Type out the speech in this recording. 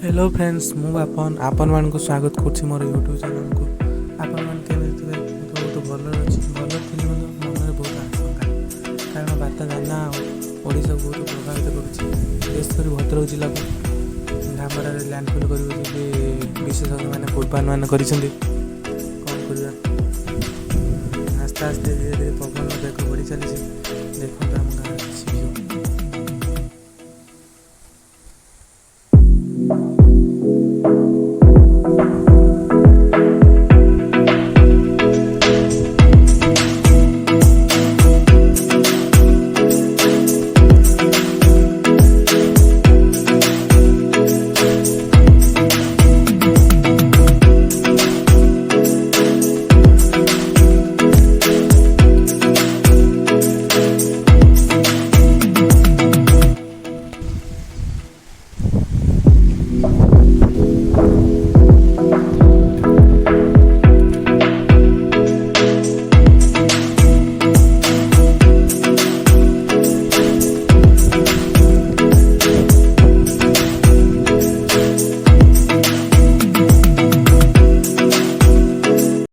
Hello friends मु आपण मानक स्वागत करुच्ची मोर यूट्यूब चैनल को। आपण मान केमिति थे? बहुत भल अच्छी भल थी मन में बहुत आशंका कारण बार्ता जाना ओडिशा को बहुत प्रभावित करुच्ची। विशेषकर भद्रक जिला को धामरा लैंडफॉल कर विशेषज्ञ मैंने पूर्वानुमान कर आस्ते आस्ते धीरे धीरे पवन बेग बढ़ी चली। देखो आम गाँव